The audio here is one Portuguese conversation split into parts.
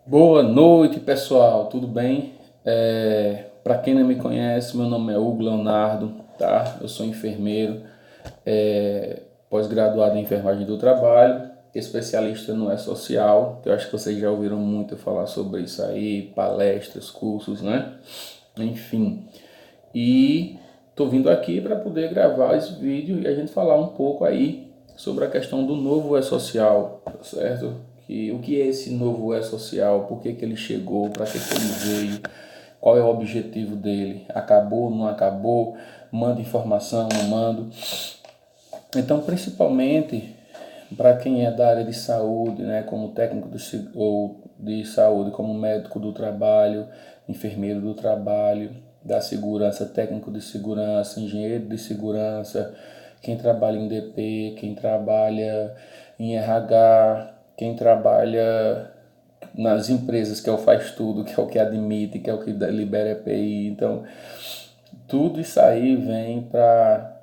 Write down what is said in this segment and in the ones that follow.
Boa noite, pessoal. Tudo bem? Para quem não me conhece, meu nome é Hugo Leonardo, tá? Eu sou enfermeiro, pós-graduado em enfermagem do trabalho, especialista no E-Social, que eu acho que vocês já ouviram muito falar sobre isso aí, palestras, cursos, né? Enfim. E tô vindo aqui para poder gravar esse vídeo e a gente falar um pouco aí sobre a questão do novo E-Social, tá certo? O que é esse novo E-Social, por que que ele chegou, para que que ele veio, qual é o objetivo dele, acabou, não acabou, manda informação, não manda. Então, principalmente para quem é da área de saúde, né, como técnico ou de saúde, como médico do trabalho, enfermeiro do trabalho, da segurança, técnico de segurança, engenheiro de segurança, quem trabalha em DP, quem trabalha em RH, quem trabalha nas empresas, que é o faz tudo, que é o que admite, que é o que libera EPI. Então, tudo isso aí vem para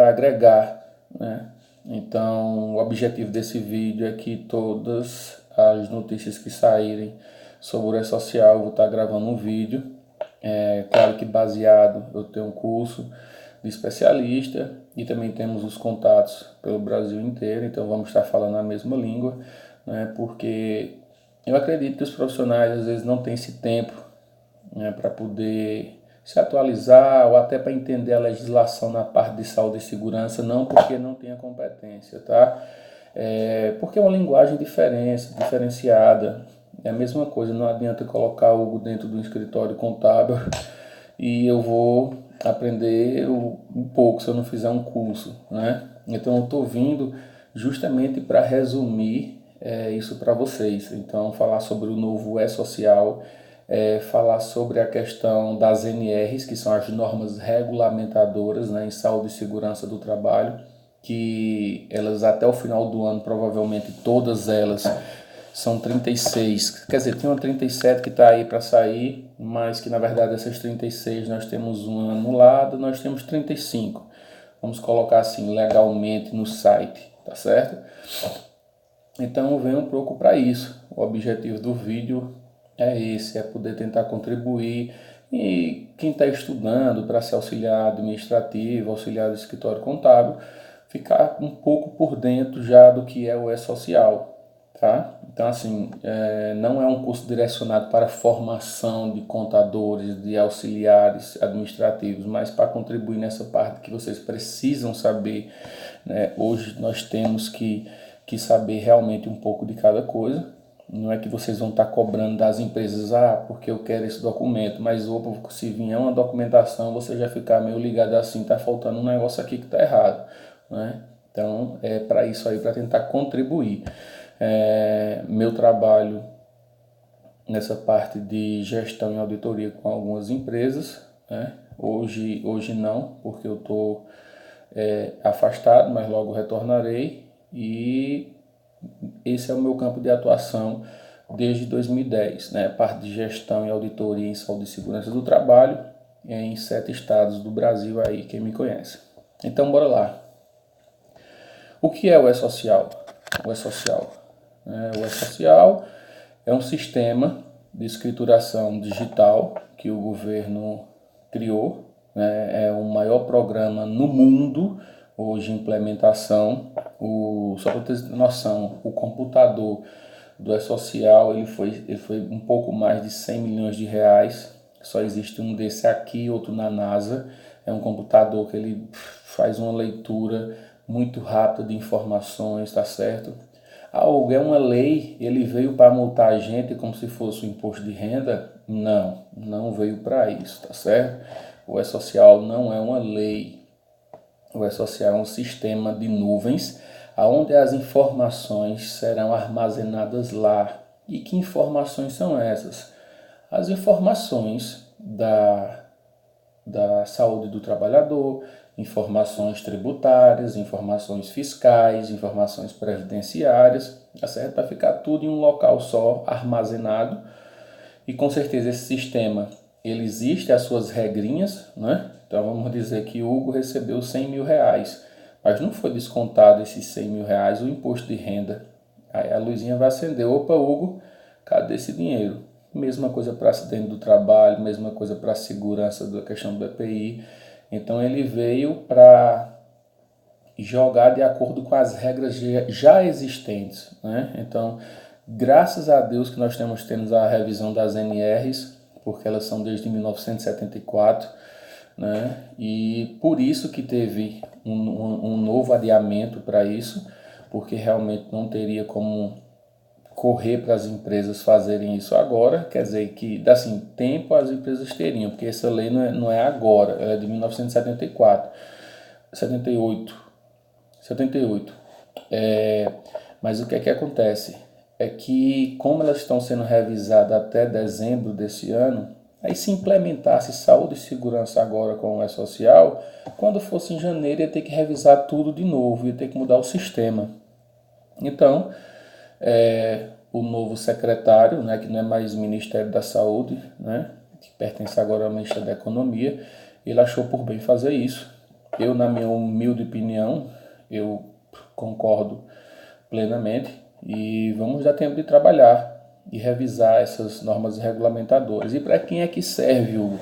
agregar, né? Então, o objetivo desse vídeo é que todas as notícias que saírem sobre o E-Social, eu vou estar gravando um vídeo. Claro que baseado, eu tenho um curso de especialista e também temos os contatos pelo Brasil inteiro, então vamos estar falando a mesma língua, né? Porque eu acredito que os profissionais às vezes não têm esse tempo, né, para poder se atualizar ou até para entender a legislação na parte de saúde e segurança, não porque não tenha competência, tá? Porque é uma linguagem diferenciada. É a mesma coisa, não adianta colocar algo dentro do escritório contábil e eu vou aprender um pouco se eu não fizer um curso, né? Então eu estou vindo justamente para resumir isso para vocês. Então falar sobre o novo E-Social, falar sobre a questão das NRs, que são as normas regulamentadoras, né, em saúde e segurança do trabalho, que elas até o final do ano, provavelmente todas elas são 36, quer dizer, tem uma 37 que está aí para sair, mas que na verdade essas 36 nós temos uma anulada, nós temos 35. Vamos colocar assim legalmente no site, tá certo? Então eu venho um pouco para isso. O objetivo do vídeo é esse, é poder tentar contribuir e quem está estudando para ser auxiliar administrativo, auxiliar do escritório contábil, ficar um pouco por dentro já do que é o E-Social, tá? Então assim, não é um curso direcionado para formação de contadores, de auxiliares administrativos, mas para contribuir nessa parte que vocês precisam saber, né? Hoje nós temos que saber realmente um pouco de cada coisa. Não é que vocês vão estar cobrando das empresas, porque eu quero esse documento, mas opa, se vier uma documentação, você já ficar meio ligado assim, tá faltando um negócio aqui que tá errado, né? Então, é para isso aí, para tentar contribuir. Meu trabalho nessa parte de gestão e auditoria com algumas empresas, né? Hoje não, porque eu estou afastado, mas logo retornarei e esse é o meu campo de atuação desde 2010, né? Parte de gestão e auditoria em saúde e segurança do trabalho em 7 estados do Brasil aí, quem me conhece. Então, bora lá. O que é o E-Social? O E-Social, o E-Social é um sistema de escrituração digital que o governo criou, né? É o maior programa no mundo hoje em implementação. Só para ter noção, o computador do E-Social ele foi um pouco mais de 100 milhões de reais. Só existe um desse aqui, outro na NASA. É um computador que ele faz uma leitura muito rápida de informações, tá certo? É uma lei, ele veio para multar a gente como se fosse um imposto de renda? Não, não veio para isso, tá certo? O E-Social não é uma lei. O E-Social é um sistema de nuvens onde as informações serão armazenadas lá. E que informações são essas? As informações da saúde do trabalhador, informações tributárias, informações fiscais, informações previdenciárias, tá certo? Para ficar tudo em um local só, armazenado. E com certeza esse sistema, ele existe as suas regrinhas, né? Então vamos dizer que o Hugo recebeu 100 mil reais, mas não foi descontado esses 100 mil reais o imposto de renda. Aí a luzinha vai acender, opa Hugo, Cadê esse dinheiro? Mesma coisa para acidente do trabalho, mesma coisa para a segurança da questão do EPI. Então ele veio para jogar de acordo com as regras já existentes, né? Então, graças a Deus que nós temos a revisão das NRs, porque elas são desde 1974, né? E por isso que teve um novo adiamento para isso, porque realmente não teria como correr para as empresas fazerem isso agora, quer dizer que, assim, tempo as empresas teriam, porque essa lei não é agora, ela é de 1974, 78. Mas o que é que acontece? É que, como elas estão sendo revisadas até dezembro desse ano, aí se implementasse saúde e segurança agora com o E-Social, quando fosse em janeiro ia ter que revisar tudo de novo, ia ter que mudar o sistema. Então, o novo secretário, né, que não é mais Ministério da Saúde, né, que pertence agora ao Ministério da Economia, ele achou por bem fazer isso. Eu, na minha humilde opinião, eu concordo plenamente e vamos dar tempo de trabalhar e revisar essas normas regulamentadoras. E para quem é que serve, Hugo?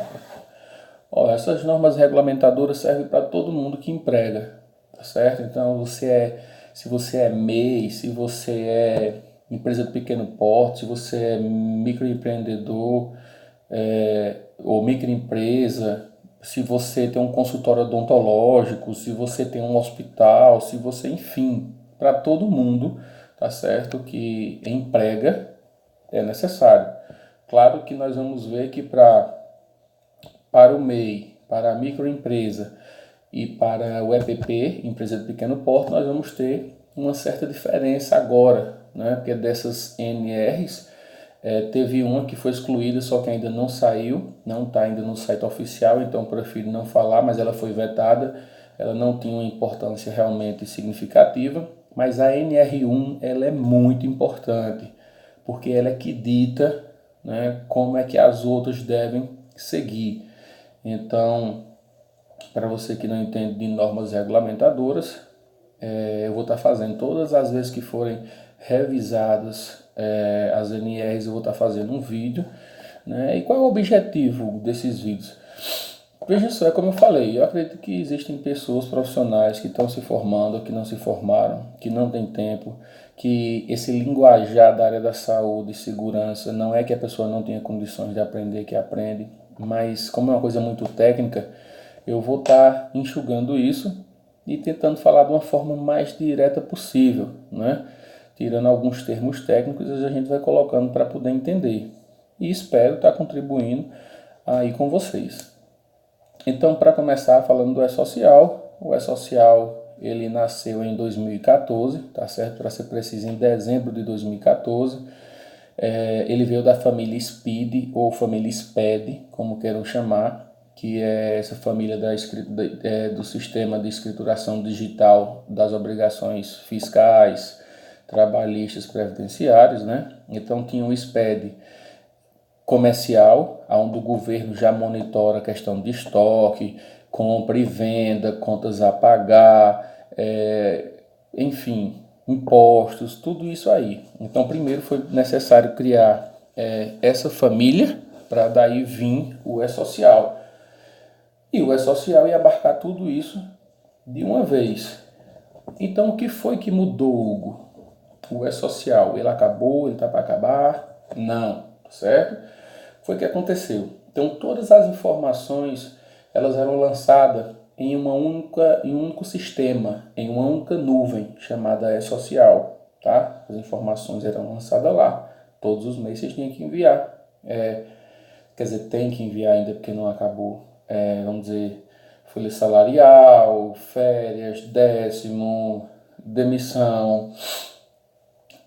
Essas normas regulamentadoras servem para todo mundo que emprega, tá certo? Então, se você é MEI, se você é empresa de pequeno porte, se você é microempreendedor ou microempresa, se você tem um consultório odontológico, se você tem um hospital, se você, enfim, para todo mundo, tá certo? Que emprega é necessário. Claro que nós vamos ver que para o MEI, para a microempresa e para o EPP, empresa de pequeno porte, nós vamos ter uma certa diferença agora, né? Porque dessas NRs, teve uma que foi excluída, só que ainda não saiu, não está ainda no site oficial, então prefiro não falar, mas ela foi vetada, ela não tinha uma importância realmente significativa, mas a NR1 ela é muito importante, porque ela é que dita, né, como é que as outras devem seguir. Então, para você que não entende de normas regulamentadoras, eu vou estar fazendo todas as vezes que forem revisadas as NRs, eu vou estar fazendo um vídeo, né? E qual é o objetivo desses vídeos? Veja só, é como eu falei, eu acredito que existem pessoas profissionais que estão se formando, que não se formaram, que não têm tempo, que esse linguajar da área da saúde e segurança não é que a pessoa não tenha condições de aprender, que aprende, mas como é uma coisa muito técnica, eu vou estar enxugando isso e tentando falar de uma forma mais direta possível, né? Tirando alguns termos técnicos, a gente vai colocando para poder entender. E espero estar contribuindo aí com vocês. Então, para começar falando do E-Social, o E-Social ele nasceu em 2014, tá certo? Para ser preciso, em dezembro de 2014. Ele veio da família SPED ou família SPED, como queiram chamar, que é essa família do sistema de escrituração digital das obrigações fiscais, trabalhistas, previdenciários, né? Então tinha o SPED comercial, onde o governo já monitora a questão de estoque, compra e venda, contas a pagar, enfim, impostos, tudo isso aí. Então, primeiro foi necessário criar essa família para daí vir o E-Social. E o E-Social ia abarcar tudo isso de uma vez. Então, o que foi que mudou, Hugo? O E-Social, ele acabou, ele está para acabar? Não, certo? Foi o que aconteceu. Então, todas as informações, elas eram lançadas em um único sistema, em uma única nuvem, chamada E-Social, tá? As informações eram lançadas lá. Todos os meses vocês tinham que enviar. Quer dizer, tem que enviar ainda porque não acabou. Vamos dizer, folha salarial, férias, décimo, demissão,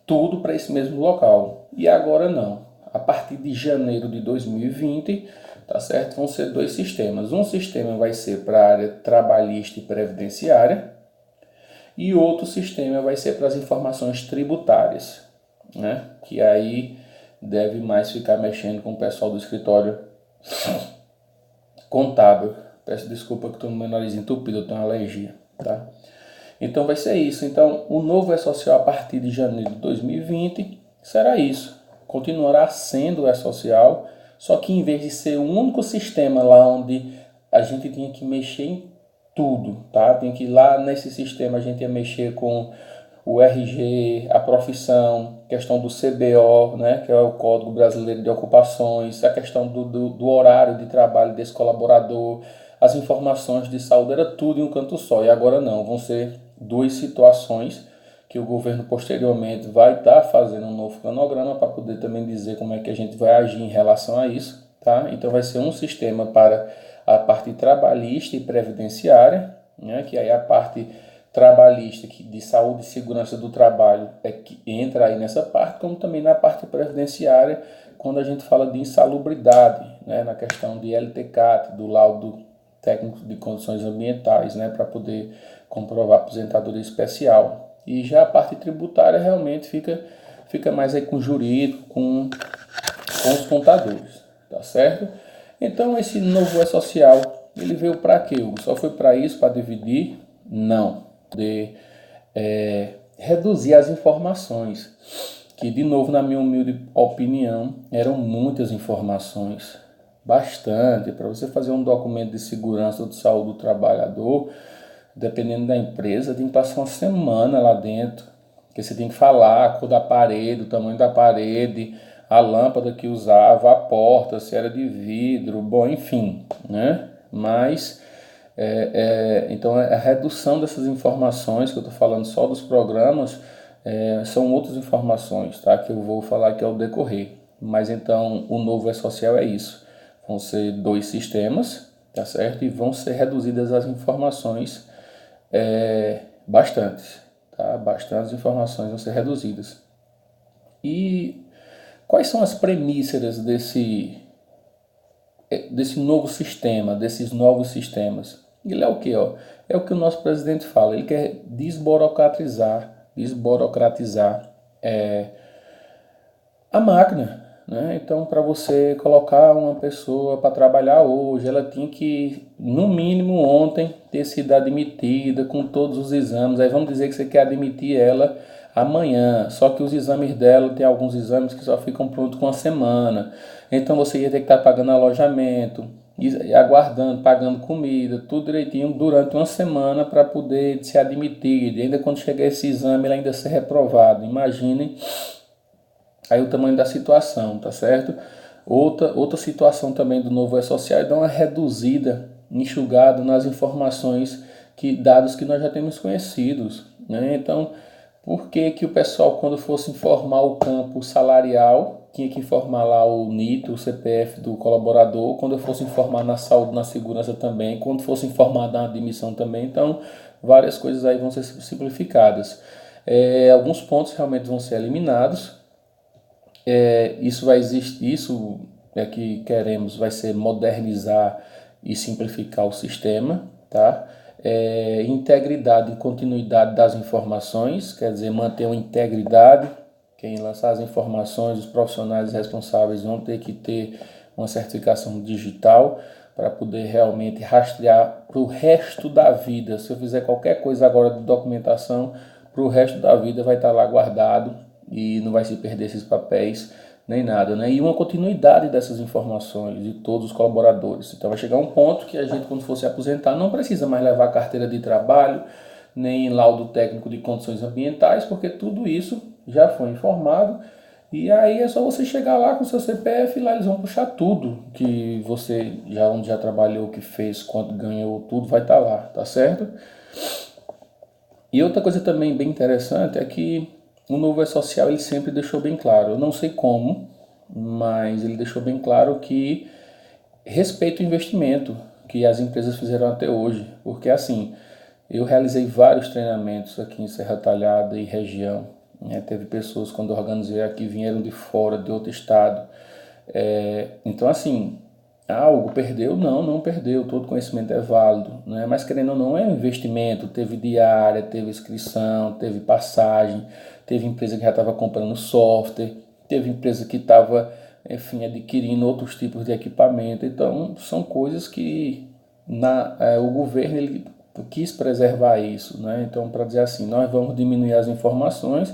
tudo para esse mesmo local. E agora não. A partir de janeiro de 2020, tá certo? Vão ser dois sistemas. Um sistema vai ser para a área trabalhista e previdenciária e outro sistema vai ser para as informações tributárias, né? Que aí deve mais ficar mexendo com o pessoal do escritório contábil. Peço desculpa que estou no meu nariz entupido, eu tenho uma alergia, tá? Então vai ser isso. Então o novo E-Social a partir de janeiro de 2020 será isso. continuará sendo o E-Social, só que em vez de ser um único sistema lá onde a gente tinha que mexer em tudo, tá? Tem que ir lá nesse sistema, a gente ia mexer com o RG, a profissão, questão do CBO, né, que é o Código Brasileiro de Ocupações, a questão do horário de trabalho desse colaborador, as informações de saúde, era tudo em um canto só. E agora não, vão ser duas situações que o governo posteriormente vai estar fazendo um novo cronograma para poder também dizer como é que a gente vai agir em relação a isso, tá? Então vai ser um sistema para a parte trabalhista e previdenciária, né, que aí a parte trabalhista de saúde e segurança do trabalho é que entra aí nessa parte, como também na parte previdenciária, quando a gente fala de insalubridade, né, na questão de LTCAT, do laudo técnico de condições ambientais, né, para poder comprovar a aposentadoria especial. E já a parte tributária realmente fica mais aí com o jurídico, com os contadores, tá certo? Então esse novo E-Social, ele veio para quê, Hugo? Só foi para isso, para dividir? Não. Reduzir as informações, que de novo, na minha humilde opinião, eram muitas informações, bastante. Para você fazer um documento de segurança ou de saúde do trabalhador, dependendo da empresa, tem que passar uma semana lá dentro, porque você tem que falar a cor da parede, o tamanho da parede, a lâmpada que usava, a porta, se era de vidro, bom, enfim, né? Mas então a redução dessas informações que eu estou falando só dos programas são outras informações, tá? Que eu vou falar aqui ao decorrer. Mas então o novo E-Social é isso. Vão ser dois sistemas, tá certo? E vão ser reduzidas as informações bastante, tá? Bastantes informações vão ser reduzidas. E quais são as premissas desse novo sistema, desses novos sistemas? Ele é o que? É o que o nosso presidente fala, ele quer desburocratizar a máquina, né? Então, para você colocar uma pessoa para trabalhar hoje, ela tinha que, no mínimo ontem, ter sido admitida com todos os exames. Aí vamos dizer que você quer admitir ela amanhã, só que os exames dela, tem alguns exames que só ficam prontos com uma semana. Então você ia ter que estar pagando alojamento, aguardando, pagando comida, tudo direitinho durante uma semana para poder ser admitido. E ainda quando chegar esse exame, ele ainda ser reprovado. Imaginem aí o tamanho da situação, tá certo? Outra situação também do novo E-Social é dar uma reduzida, enxugada nas informações, dados que nós já temos conhecidos, né? Então, por que que o pessoal, quando fosse informar o campo salarial, tinha que informar lá o NIT, o CPF do colaborador, quando fosse informar na saúde, na segurança também, quando fosse informar na admissão também? Então, várias coisas aí vão ser simplificadas. Alguns pontos realmente vão ser eliminados. Isso vai existir, isso é que queremos, vai ser modernizar e simplificar o sistema, tá? Integridade e continuidade das informações, quer dizer, manter uma integridade. Quem lançar as informações, os profissionais responsáveis vão ter que ter uma certificação digital para poder realmente rastrear para o resto da vida. Se eu fizer qualquer coisa agora de documentação, para o resto da vida vai estar lá guardado e não vai se perder esses papéis nem nada, né? E uma continuidade dessas informações de todos os colaboradores. Então vai chegar um ponto que a gente, quando for se aposentar, não precisa mais levar carteira de trabalho, nem laudo técnico de condições ambientais, porque tudo isso já foi informado. E aí é só você chegar lá com o seu CPF e lá eles vão puxar tudo que você onde já trabalhou, que fez, quanto ganhou, tudo vai estar lá, tá certo? E outra coisa também bem interessante é que o novo E-Social ele sempre deixou bem claro, eu não sei como, mas ele deixou bem claro que respeita o investimento que as empresas fizeram até hoje, porque assim, eu realizei vários treinamentos aqui em Serra Talhada e região, né? Teve pessoas, quando eu organizei aqui, vieram de fora, de outro estado. Então assim, algo perdeu? Não, não perdeu, todo conhecimento é válido, né? Mas querendo ou não, é um investimento, teve diária, teve inscrição, teve passagem, teve empresa que já estava comprando software, teve empresa que estava, enfim, adquirindo outros tipos de equipamento. Então, são coisas que o governo ele quis preservar isso, né? Então, para dizer assim, nós vamos diminuir as informações,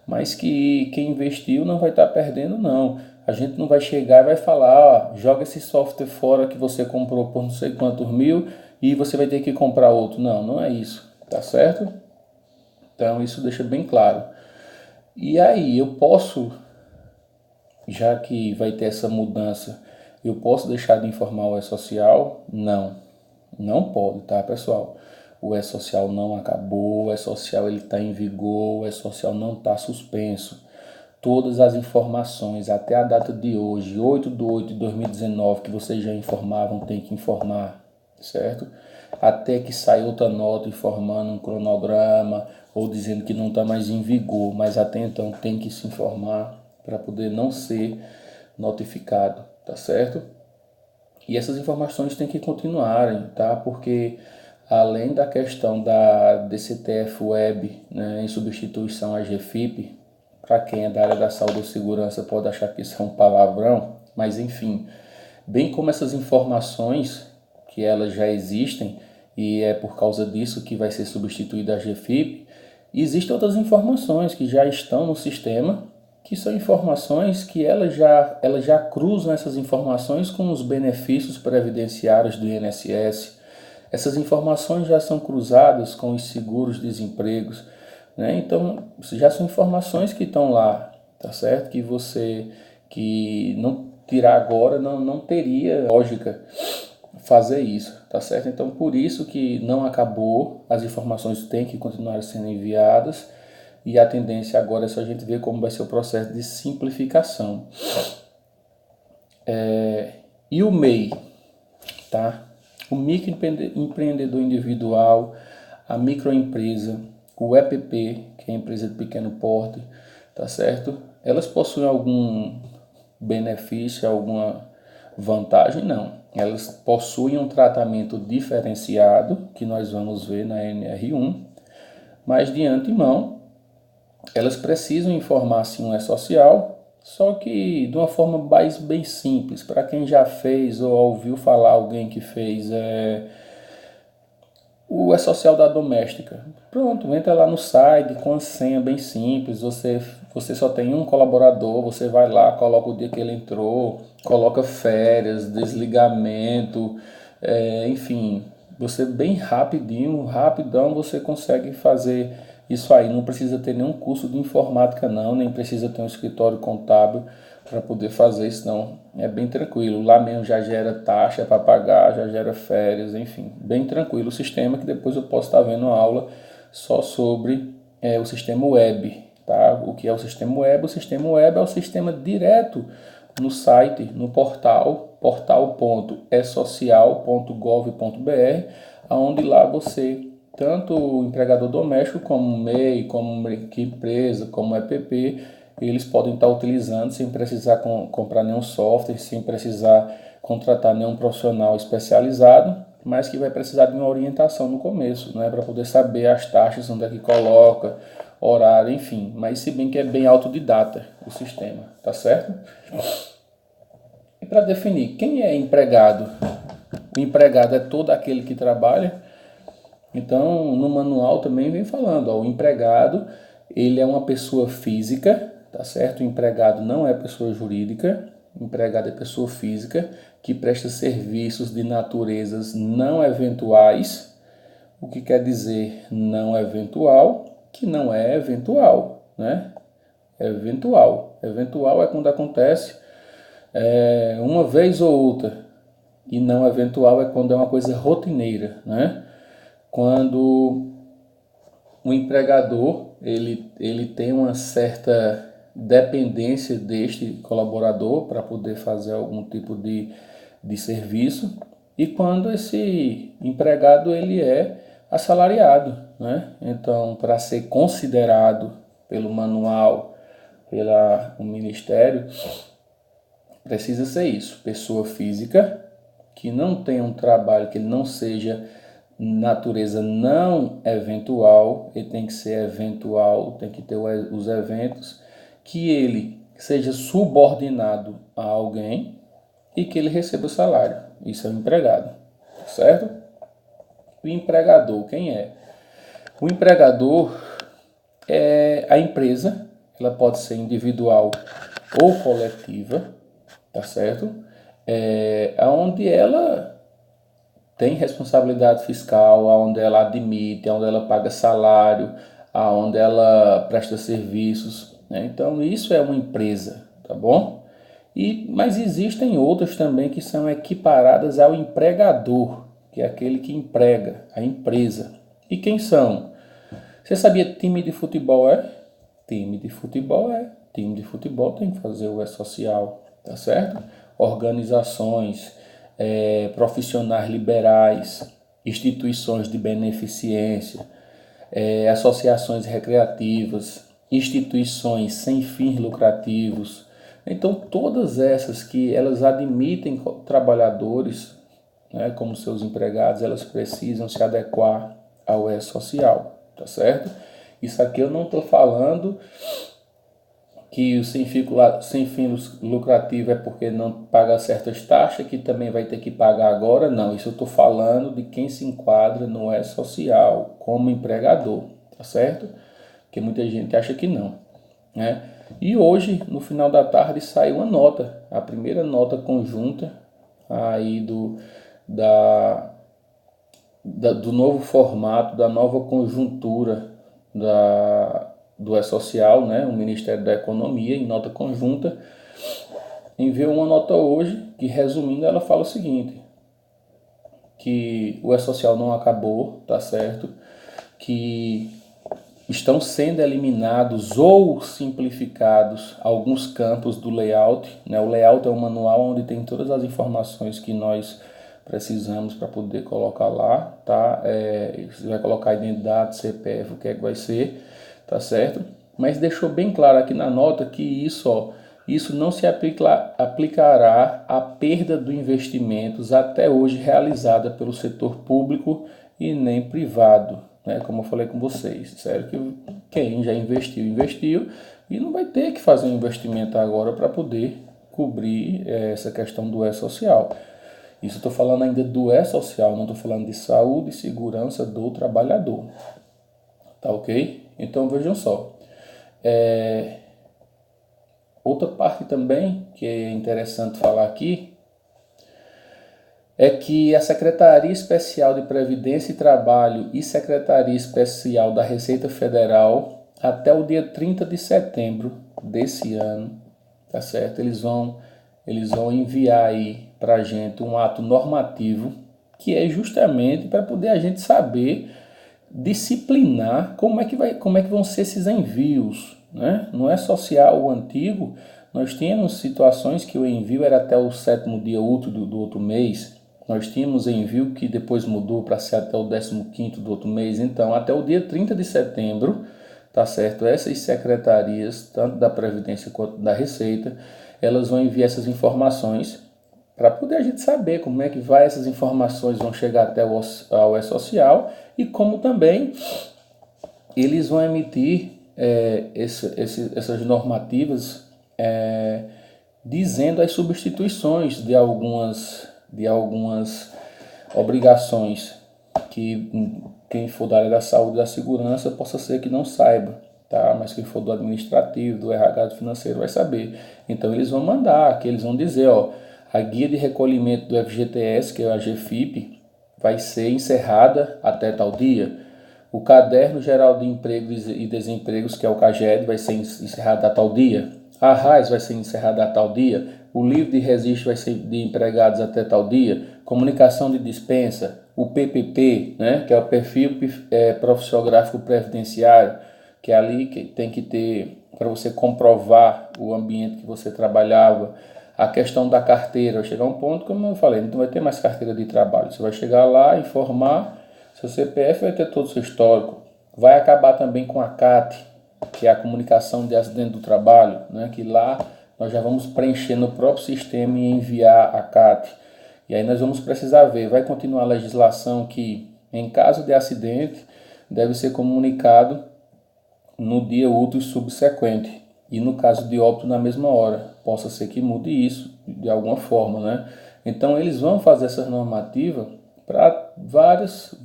mas que quem investiu não vai estar perdendo não. A gente não vai chegar e vai falar, ó, joga esse software fora que você comprou por não sei quantos mil e você vai ter que comprar outro. Não, não é isso, tá certo? Então isso deixa bem claro. E aí, eu posso, já que vai ter essa mudança, eu posso deixar de informar o E-Social? Não, não pode, tá, pessoal? O E-Social não acabou, o E-Social ele está em vigor, o E-Social não está suspenso. Todas as informações até a data de hoje, 8/8/2019, que vocês já informavam, tem que informar, certo? Até que saia outra nota informando um cronograma ou dizendo que não está mais em vigor, mas até então tem que se informar para poder não ser notificado, tá certo? E essas informações têm que continuarem, tá? Porque além da questão da DCTF Web, né, em substituição à GFIP, para quem é da área da saúde ou segurança pode achar que isso é um palavrão, mas enfim, bem como essas informações que elas já existem e é por causa disso que vai ser substituída a GFIP, existem outras informações que já estão no sistema, que são informações que elas já cruzam essas informações com os benefícios previdenciários do INSS. Essas informações já são cruzadas com os seguros-desempregos, né? Então, já são informações que estão lá, tá certo? Que você, que não tirar agora, não teria lógica fazer isso, tá certo? Então, por isso que não acabou, as informações têm que continuar sendo enviadas e a tendência agora é só a gente ver como vai ser o processo de simplificação. E o MEI, tá? O microempreendedor individual, a microempresa, o EPP, que é a empresa de pequeno porte, tá certo? Elas possuem algum benefício, alguma vantagem? Não. Elas possuem um tratamento diferenciado, que nós vamos ver na NR1, mas de antemão, elas precisam informar se um é social, só que de uma forma bem simples. Para quem já fez ou ouviu falar alguém que fez o E-Social da doméstica. Pronto, entra lá no site com a senha bem simples, você só tem um colaborador, você vai lá, coloca o dia que ele entrou, coloca férias, desligamento, enfim, você bem rapidão você consegue fazer isso aí. Não precisa ter nenhum curso de informática não, nem precisa ter um escritório contábil para poder fazer isso não. É bem tranquilo. Lá mesmo já gera taxa para pagar, já gera férias, enfim. Bem tranquilo o sistema, que depois eu posso estar vendo uma aula só sobre o sistema web. Tá? O que é o sistema web? O sistema web é o sistema direto no site, no portal.esocial.gov.br, onde lá você, tanto o empregador doméstico, como o MEI, como equipe empresa, como EPP, eles podem estar utilizando sem precisar comprar nenhum software, sem precisar contratar nenhum profissional especializado, mas que vai precisar de uma orientação no começo, né, para poder saber as taxas, onde é que coloca, horário, enfim. Mas se bem que é bem autodidata o sistema, tá certo? E para definir quem é empregado, o empregado é todo aquele que trabalha. Então, no manual também vem falando, ó, o empregado, ele é uma pessoa física, tá certo? O empregado não é pessoa jurídica, o empregado é pessoa física que presta serviços de naturezas não eventuais. O que quer dizer não eventual? Que não é eventual, né? Eventual. Eventual é quando acontece uma vez ou outra. E não eventual é quando é uma coisa rotineira, né? Quando o empregador ele tem uma certa dependência deste colaborador para poder fazer algum tipo de serviço, e quando esse empregado ele é assalariado, né? Então, para ser considerado pelo manual, pelo Ministério, precisa ser isso, pessoa física que não tenha um trabalho, que ele não seja natureza não eventual, ele tem que ser eventual, tem que ter os eventos, que ele seja subordinado a alguém e que ele receba o salário. Isso é o empregado, certo? O empregador, quem é? O empregador é a empresa, ela pode ser individual ou coletiva, tá certo? Onde ela tem responsabilidade fiscal, onde ela admite, onde ela paga salário, onde ela presta serviços, né? Então isso é uma empresa, tá bom? Mas existem outras também que são equiparadas ao empregador, que é aquele que emprega, a empresa. E quem são? Você sabia que time de futebol é? Time de futebol é. Time de futebol tem que fazer o E-Social, tá certo? Organizações, profissionais liberais, instituições de beneficência, associações recreativas, instituições sem fins lucrativos. Então, todas essas que elas admitem trabalhadores, né, como seus empregados, elas precisam se adequar ao E-Social, tá certo? Isso aqui eu não estou falando que o sem fins lucrativo é porque não paga certas taxas, que também vai ter que pagar agora. Não, isso eu estou falando de quem se enquadra no E-Social como empregador, tá certo? Porque muita gente acha que não, né? E hoje, no final da tarde, saiu uma nota, a primeira nota conjunta aí do novo formato, da nova conjuntura do E-Social, né? O Ministério da Economia, em nota conjunta, enviou uma nota hoje que, resumindo, ela fala o seguinte, que o E-Social não acabou, tá certo? Que estão sendo eliminados ou simplificados alguns campos do layout, né? O layout é um manual onde tem todas as informações que nós precisamos para poder colocar lá, tá? Você vai colocar identidade, CPF, o que é que vai ser, tá certo? Mas deixou bem claro aqui na nota que isso não se aplicará à perda de investimentos até hoje realizada pelo setor público e nem privado, né? Como eu falei com vocês, sério que quem já investiu e não vai ter que fazer um investimento agora para poder cobrir essa questão do E-Social. Isso eu estou falando ainda do E-Social, não estou falando de saúde e segurança do trabalhador. Tá ok? Então vejam só. Outra parte também que é interessante falar aqui é que a Secretaria Especial de Previdência e Trabalho e Secretaria Especial da Receita Federal, até o dia 30 de setembro desse ano, tá certo? Eles vão enviar aí para a gente um ato normativo que é justamente para poder a gente saber disciplinar como é que vão ser esses envios, né? No E-Social, o antigo, nós tínhamos situações que o envio era até o 7º dia útil do outro mês. Nós tínhamos envio que depois mudou para ser até o 15º do outro mês. Então, até o dia 30 de setembro, tá certo? Essas secretarias, tanto da Previdência quanto da Receita, elas vão enviar essas informações para poder a gente saber como é que essas informações vão chegar até ao E-Social e como também eles vão emitir essas normativas dizendo as substituições de algumas obrigações que quem for da área da saúde e da segurança possa ser que não saiba, tá? Mas quem for do administrativo, do RH, do financeiro vai saber. Então eles vão mandar, que eles vão dizer, a guia de recolhimento do FGTS, que é a GFIP, vai ser encerrada até tal dia. O Caderno Geral de Empregos e Desempregos, que é o CAGED, vai ser encerrado a tal dia. A RAIS vai ser encerrada a tal dia. O livro de registro vai ser de empregados até tal dia. Comunicação de dispensa. O PPP, né, que é o Perfil Profissiográfico Previdenciário, que é ali que tem que ter para você comprovar o ambiente que você trabalhava. A questão da carteira. Vai chegar um ponto, como eu falei, não vai ter mais carteira de trabalho. Você vai chegar lá, informar, seu CPF vai ter todo o seu histórico. Vai acabar também com a CAT, que é a comunicação de acidente do trabalho, né? Que lá nós já vamos preencher no próprio sistema e enviar a CAT. E aí nós vamos precisar ver, vai continuar a legislação que em caso de acidente deve ser comunicado no dia útil subsequente. E no caso de óbito na mesma hora. Possa ser que mude isso de alguma forma, né? Então eles vão fazer essa normativa para várias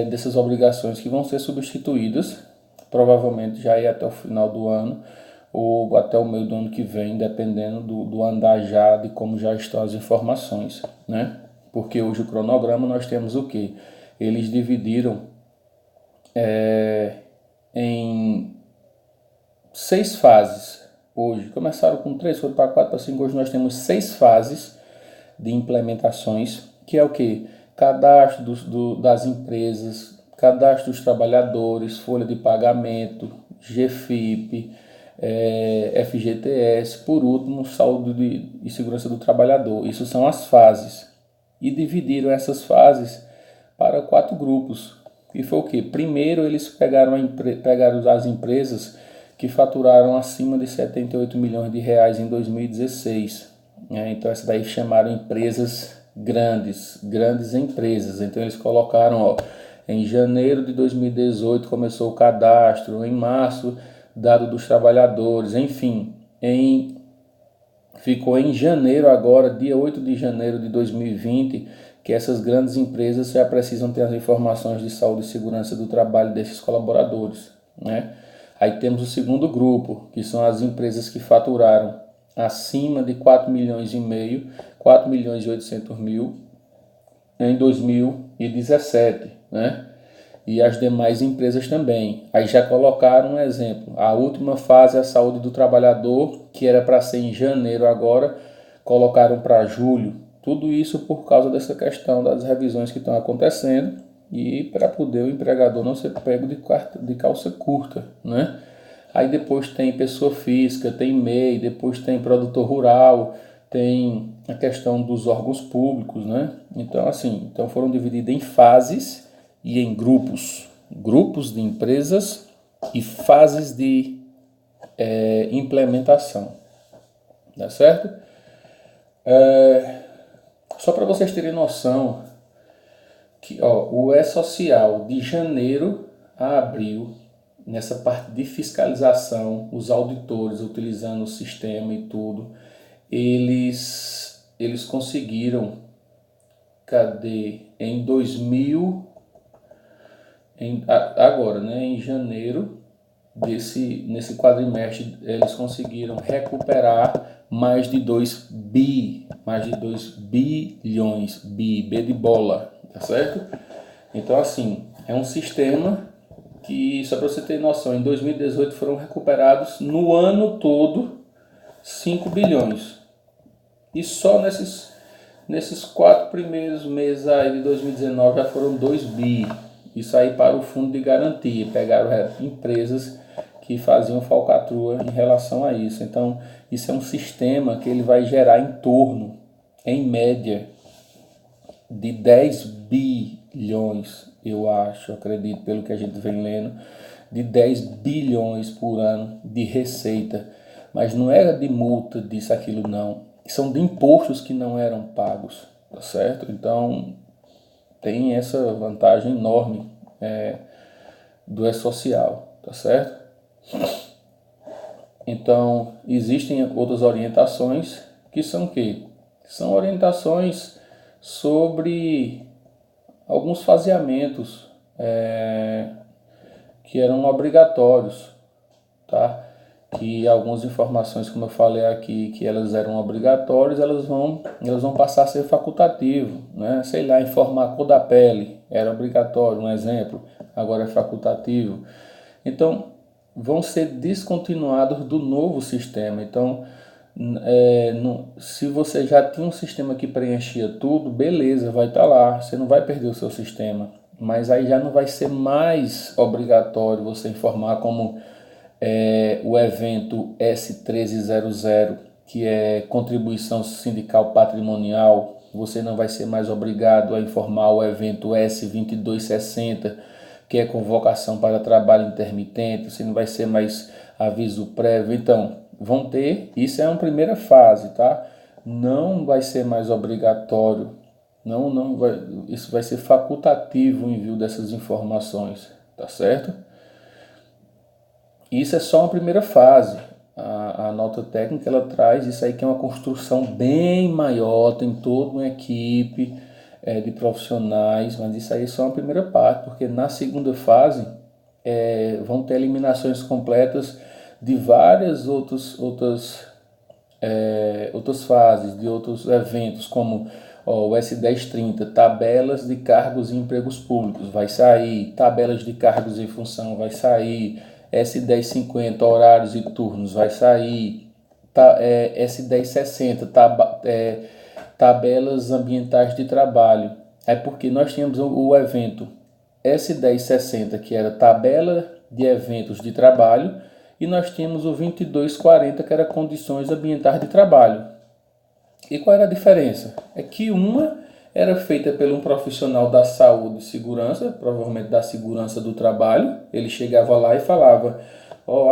dessas obrigações que vão ser substituídas, provavelmente já é até o final do ano ou até o meio do ano que vem, dependendo do andar já, de como já estão as informações, né? Porque hoje o cronograma nós temos o quê? Eles dividiram em 6 fases. Hoje começaram com 3, foram para 4, para 5. Hoje nós temos 6 fases de implementações, que é o que? Cadastro das empresas, cadastro dos trabalhadores, folha de pagamento, GFIP, FGTS, por último, saúde e segurança do trabalhador. Isso são as fases. E dividiram essas fases para 4 grupos. E foi o que? Primeiro eles pegaram as empresas que faturaram acima de 78 milhões de reais em 2016. Então essa daí chamaram empresas grandes empresas. Então eles colocaram, em janeiro de 2018 começou o cadastro, em março dado dos trabalhadores, enfim, ficou em janeiro agora, dia 8 de janeiro de 2020, que essas grandes empresas já precisam ter as informações de saúde e segurança do trabalho desses colaboradores, né? Aí temos o segundo grupo, que são as empresas que faturaram acima de 4 milhões e meio, 4 milhões e 800 mil em 2017, né? E as demais empresas também. Aí já colocaram um exemplo. A última fase é a saúde do trabalhador, que era para ser em janeiro agora, colocaram para julho. Tudo isso por causa dessa questão das revisões que estão acontecendo e para poder o empregador não ser pego de calça curta, né? Aí depois tem pessoa física, tem MEI, depois tem produtor rural, tem a questão dos órgãos públicos, né? Então assim, foram divididos em fases e em grupos de empresas e fases de implementação, tá certo? Só para vocês terem noção que o E-Social de janeiro a abril, nessa parte de fiscalização, os auditores utilizando o sistema e tudo, eles conseguiram, agora, né, em janeiro, nesse quadrimestre, eles conseguiram recuperar mais de 2 bilhões, B de bola, tá certo? Então, assim, é um sistema que, só para você ter noção, em 2018 foram recuperados no ano todo 5 bilhões. E só nesses 4 primeiros meses aí de 2019 já foram 2 bi. Isso aí para o fundo de garantia. Pegaram empresas que faziam falcatrua em relação a isso. Então, isso é um sistema que ele vai gerar em torno, em média, de 10 bilhões, eu acredito, pelo que a gente vem lendo, de 10 bilhões por ano de receita. Mas não era de multa, disso, aquilo, não. São de impostos que não eram pagos, tá certo? Então, tem essa vantagem enorme do E-Social, tá certo? Então, existem outras orientações que são o quê? São orientações sobre alguns faseamentos que eram obrigatórios, tá? Que algumas informações, como eu falei aqui, que elas eram obrigatórias, elas vão passar a ser facultativo, né? Sei lá, informar a cor da pele era obrigatório, um exemplo, agora é facultativo. Então, vão ser descontinuados do novo sistema. Então, se você já tinha um sistema que preenchia tudo, beleza, vai estar lá, você não vai perder o seu sistema. Mas aí já não vai ser mais obrigatório você informar como o evento S1300, que é contribuição sindical patrimonial. Você não vai ser mais obrigado a informar o evento S2260, que é convocação para trabalho intermitente. Você não vai ser mais aviso prévio. Então, vão ter, isso é uma primeira fase, tá? Não vai ser mais obrigatório, isso vai ser facultativo o envio dessas informações, tá certo? Isso é só uma primeira fase. A nota técnica, ela traz isso aí, que é uma construção bem maior, tem toda uma equipe de profissionais, mas isso aí é só uma primeira parte, porque na segunda fase vão ter eliminações completas de várias outras fases, de outros eventos, como o S1030, tabelas de cargos e empregos públicos, vai sair, tabelas de cargos e função, vai sair, S1050, horários e turnos, vai sair, S1060, tabelas ambientais de trabalho. É porque nós tínhamos o evento S1060, que era tabela de eventos de trabalho, e nós tínhamos o 2240, que era condições ambientais de trabalho. E qual era a diferença? É que uma era feita por um profissional da saúde e segurança, provavelmente da segurança do trabalho. Ele chegava lá e falava,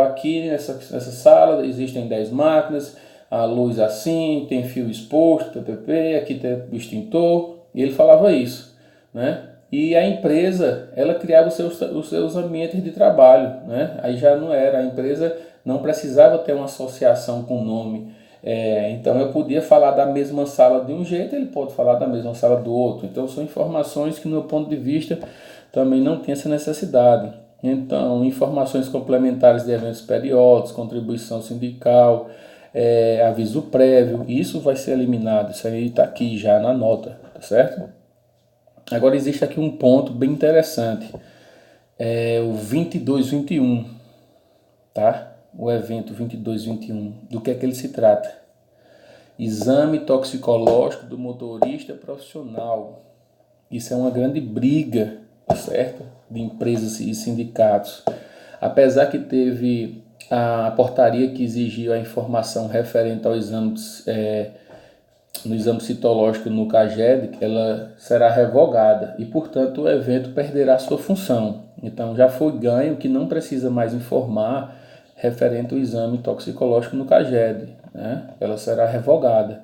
aqui nessa sala existem 10 máquinas, a luz assim, tem fio exposto, ppp, aqui tem o extintor, e ele falava isso, né? E a empresa, ela criava os seus ambientes de trabalho, né? Aí já não era, a empresa não precisava ter uma associação com o nome. Então eu podia falar da mesma sala de um jeito, ele pode falar da mesma sala do outro. Então são informações que, no meu ponto de vista, também não tem essa necessidade. Então, informações complementares de eventos periódicos, contribuição sindical, aviso prévio, isso vai ser eliminado, isso aí está aqui já na nota, tá certo? Agora existe aqui um ponto bem interessante, o 2221, tá? O evento 2221, do que é que ele se trata? Exame toxicológico do motorista profissional. Isso é uma grande briga, certo? De empresas e sindicatos. Apesar que teve a portaria que exigiu a informação referente ao exame, no exame citológico no CAGED, ela será revogada e, portanto, o evento perderá sua função. Então, já foi ganho que não precisa mais informar referente ao exame toxicológico no CAGED, né? Ela será revogada.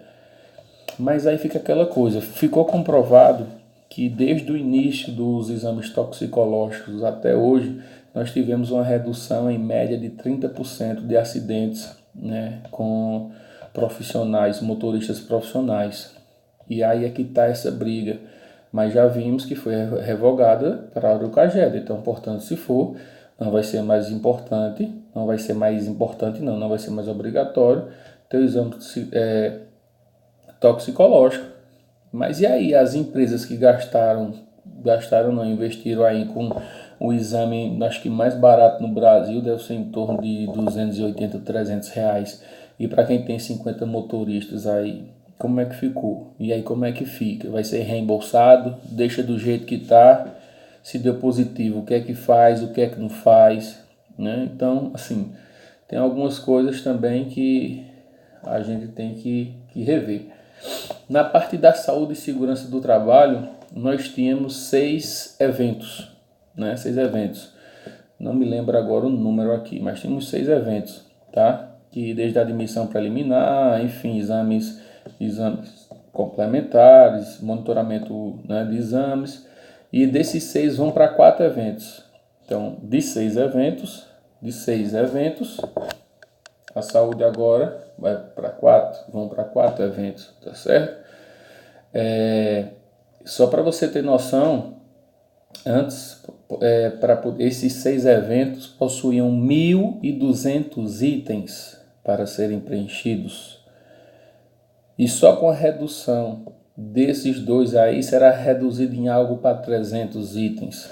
Mas aí fica aquela coisa, ficou comprovado que desde o início dos exames toxicológicos até hoje, nós tivemos uma redução em média de 30% de acidentes, né, com profissionais, motoristas profissionais. E aí é que está essa briga. Mas já vimos que foi revogada para o CAGED. Então, portanto, se for, não vai ser mais importante, não vai ser mais obrigatório ter o exame toxicológico. Mas e aí as empresas que não, investiram aí com o exame, acho que mais barato no Brasil, deve ser em torno de 280, 300 reais. E para quem tem 50 motoristas aí, como é que ficou? E aí como é que fica? Vai ser reembolsado? Deixa do jeito que está? Se deu positivo, o que é que faz? O que é que não faz? Né? Então, assim, tem algumas coisas também que a gente tem que rever. Na parte da saúde e segurança do trabalho, nós tínhamos 6 eventos, né? 6 eventos. Não me lembro agora o número aqui, mas tínhamos 6 eventos, tá? Que desde a admissão preliminar, enfim, exames complementares, monitoramento, né, de exames. E desses 6 vão para 4 eventos. Então, de 6 eventos, a saúde agora vai para 4, vão para 4 eventos, tá certo? Só para você ter noção, antes, esses 6 eventos possuíam 1.200 itens para serem preenchidos. E só com a redução desses 2 aí será reduzido em algo para 300 itens.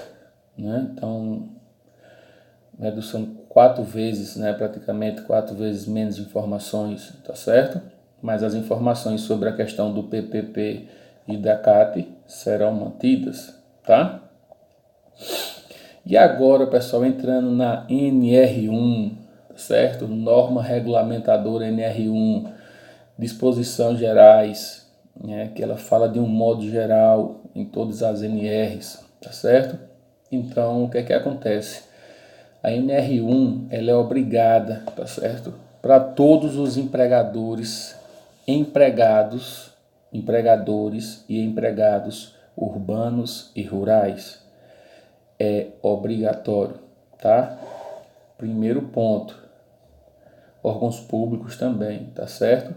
Né? Então, redução 4 vezes, né? Praticamente 4 vezes menos informações, tá certo? Mas as informações sobre a questão do PPP e da CAT serão mantidas, tá? E agora, pessoal, entrando na NR1, certo? Norma regulamentadora NR1, disposições gerais, né? Que ela fala de um modo geral em todas as NRs, tá certo? Então, o que é que acontece? A NR1 ela é obrigada, tá certo? Para todos os empregadores, empregadores e empregados urbanos e rurais. É obrigatório, tá? Primeiro ponto. Órgãos públicos também, tá certo?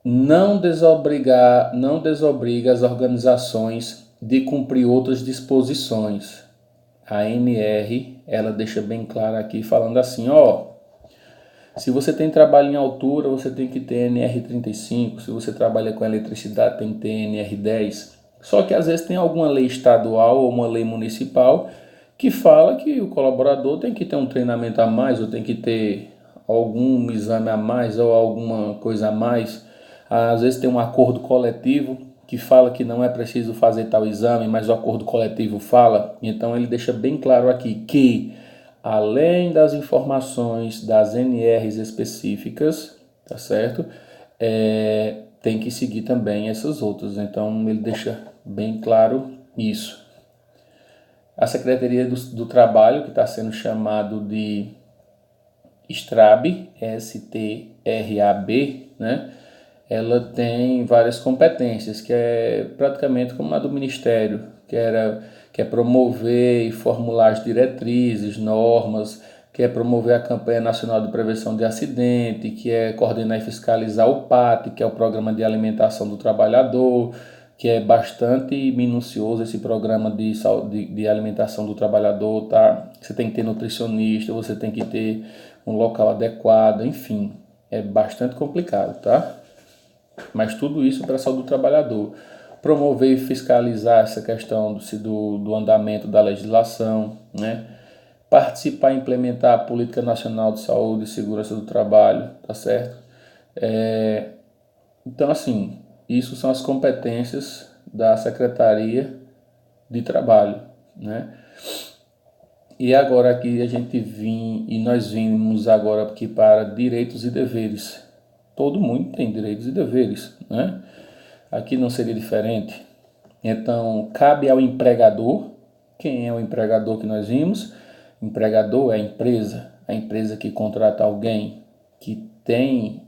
Não desobriga as organizações de cumprir outras disposições. A NR, ela deixa bem claro aqui, falando assim, ó, se você tem trabalho em altura, você tem que ter NR35, se você trabalha com eletricidade, tem que ter NR10. Só que às vezes tem alguma lei estadual ou uma lei municipal que fala que o colaborador tem que ter um treinamento a mais, ou tem que ter algum exame a mais, ou alguma coisa a mais. Às vezes tem um acordo coletivo que fala que não é preciso fazer tal exame, mas o acordo coletivo fala. Então ele deixa bem claro aqui que, além das informações das NRs específicas, tá certo? Tem que seguir também essas outras. Então ele deixa bem claro isso. A Secretaria do Trabalho, que está sendo chamado de STRAB, S-T-R-A-B, né? Ela tem várias competências, que é praticamente como a do Ministério, que é promover e formular as diretrizes, normas, que é promover a campanha nacional de prevenção de acidente, que é coordenar e fiscalizar o PAT, que é o Programa de Alimentação do Trabalhador, que é bastante minucioso esse programa de alimentação do trabalhador, tá? Você tem que ter nutricionista, você tem que ter um local adequado, enfim, é bastante complicado, tá? Mas tudo isso para a saúde do trabalhador. Promover e fiscalizar essa questão do andamento da legislação, né? Participar e implementar a Política Nacional de Saúde e Segurança do Trabalho, tá certo? Então, assim, isso são as competências da Secretaria de Trabalho, né? E agora aqui nós vimos agora aqui para direitos e deveres. Todo mundo tem direitos e deveres, né? Aqui não seria diferente. Então, cabe ao empregador. Quem é o empregador que nós vimos? O empregador é a empresa que contrata alguém que tem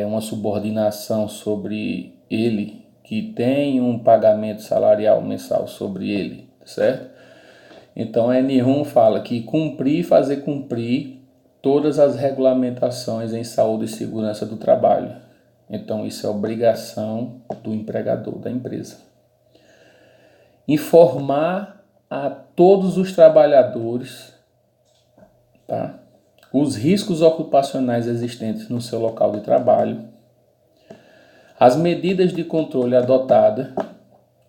uma subordinação sobre ele, que tem um pagamento salarial mensal sobre ele, certo? Então, a N1 fala que cumprir e fazer cumprir todas as regulamentações em saúde e segurança do trabalho. Então, isso é obrigação do empregador, da empresa. Informar a todos os trabalhadores, tá, os riscos ocupacionais existentes no seu local de trabalho, as medidas de controle adotadas,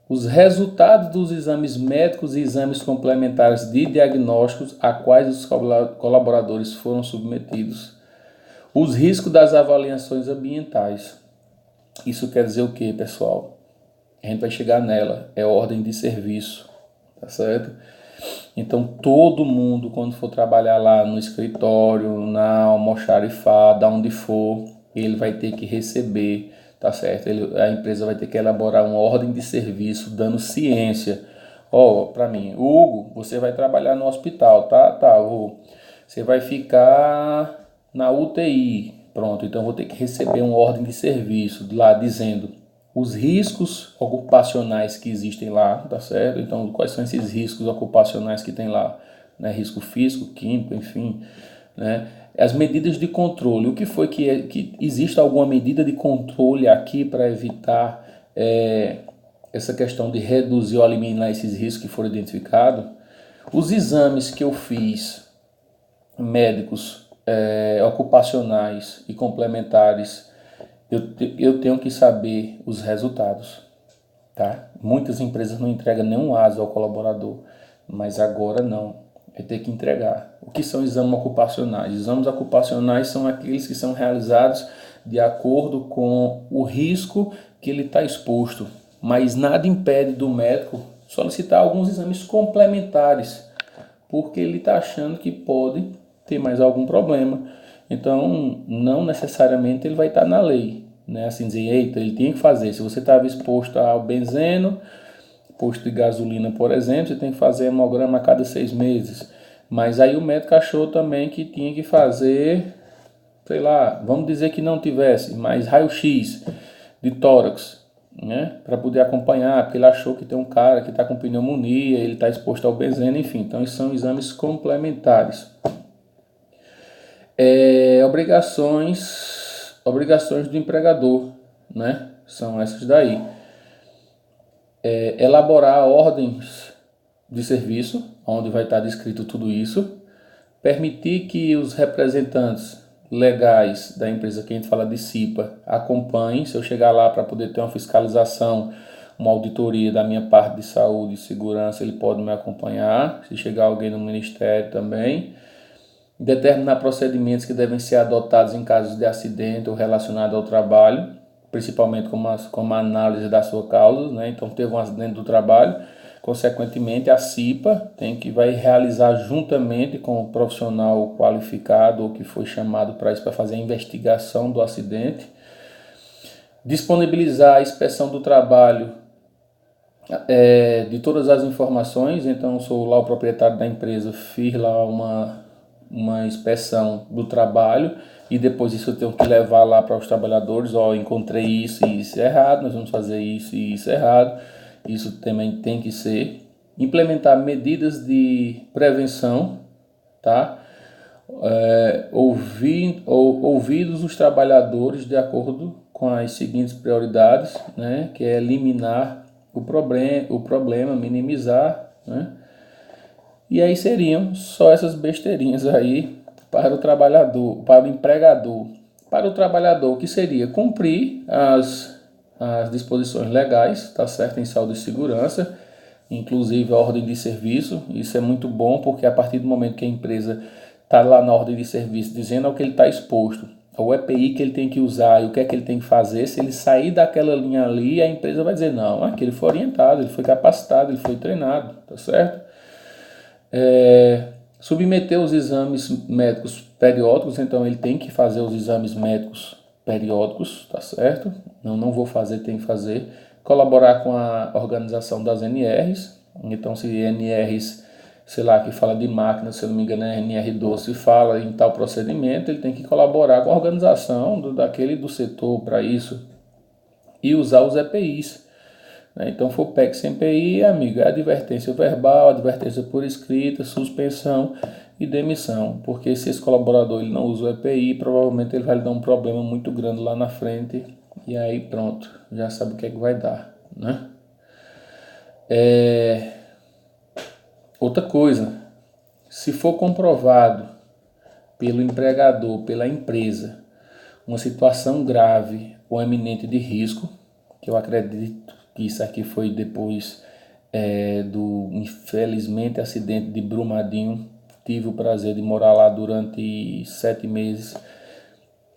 os resultados dos exames médicos e exames complementares de diagnósticos a quais os colaboradores foram submetidos, os riscos das avaliações ambientais. Isso quer dizer o que, pessoal? A gente vai chegar nela, é ordem de serviço, tá certo? Então todo mundo, quando for trabalhar lá no escritório, na almoxarifada, onde for, ele vai ter que receber, tá certo? A empresa vai ter que elaborar uma ordem de serviço dando ciência. Ó, para mim, Hugo, você vai trabalhar no hospital, tá? Tá, você vai ficar na UTI. Pronto, então vou ter que receber uma ordem de serviço lá dizendo os riscos ocupacionais que existem lá, tá certo? Então, quais são esses riscos ocupacionais que tem lá? Né? Risco físico, químico, enfim, né? As medidas de controle. O que foi que existe alguma medida de controle aqui para evitar essa questão de reduzir ou eliminar esses riscos que foram identificados? Os exames que eu fiz, médicos, ocupacionais e complementares, eu tenho que saber os resultados, tá? Muitas empresas não entregam nenhum ASO ao colaborador, mas agora não, vai ter que entregar. O que são exames ocupacionais? Exames ocupacionais são aqueles que são realizados de acordo com o risco que ele está exposto, mas nada impede do médico solicitar alguns exames complementares, porque ele está achando que pode ter mais algum problema. Então, não necessariamente ele vai estar na lei, né? Assim dizer, eita, ele tinha que fazer. Se você estava exposto ao benzeno, posto de gasolina, por exemplo, você tem que fazer hemograma a cada 6 meses. Mas aí o médico achou também que tinha que fazer, sei lá, vamos dizer que não tivesse, mas raio-x de tórax, né? Para poder acompanhar, porque ele achou que tem um cara que está com pneumonia, ele está exposto ao benzeno, enfim. Então, isso são exames complementares. Obrigações do empregador, né? São essas daí. elaborar ordens de serviço, onde vai estar descrito tudo isso, permitir que os representantes legais da empresa, que a gente fala de CIPA, acompanhem. Se eu chegar lá para poder ter uma fiscalização, uma auditoria da minha parte de saúde e segurança, ele pode me acompanhar. Se chegar alguém no ministério também. Determinar procedimentos que devem ser adotados em casos de acidente ou relacionado ao trabalho, principalmente como a análise da sua causa, né? Então, teve um acidente do trabalho, consequentemente, a CIPA vai realizar juntamente com o profissional qualificado ou que foi chamado para isso, para fazer a investigação do acidente, disponibilizar a inspeção do trabalho de todas as informações. Então, sou lá o proprietário da empresa, fiz lá uma inspeção do trabalho e depois isso eu tenho que levar lá para os trabalhadores, encontrei isso e isso errado, nós vamos fazer isso e isso errado, isso também tem que ser. Implementar medidas de prevenção, tá? Ouvidos os trabalhadores de acordo com as seguintes prioridades, né? Que é eliminar o problema, minimizar, né? E aí seriam só essas besteirinhas aí para o trabalhador, para o empregador. Para o trabalhador, que seria cumprir as disposições legais, tá certo, em saúde e segurança, inclusive a ordem de serviço. Isso é muito bom, porque a partir do momento que a empresa está lá na ordem de serviço dizendo ao que ele está exposto, o EPI que ele tem que usar e o que é que ele tem que fazer, se ele sair daquela linha ali, a empresa vai dizer, não, aqui ele foi orientado, ele foi capacitado, ele foi treinado, tá certo? Submeter os exames médicos periódicos, então ele tem que fazer os exames médicos periódicos, tá certo? Não vou fazer, tem que fazer. Colaborar com a organização das NRs, então se NRs, sei lá, que fala de máquina, se eu não me engano é NR12, fala em tal procedimento, ele tem que colaborar com a organização do setor para isso e usar os EPIs. Então, for PEC sem PI, amigo, é advertência verbal, advertência por escrita, suspensão e demissão. Porque se esse colaborador ele não usa o EPI, provavelmente ele vai lhe dar um problema muito grande lá na frente. E aí pronto, já sabe o que é que vai dar, né? Outra coisa, se for comprovado pelo empregador, pela empresa, uma situação grave ou eminente de risco, que eu acredito que isso aqui foi depois do, infelizmente, acidente de Brumadinho. Tive o prazer de morar lá durante 7 meses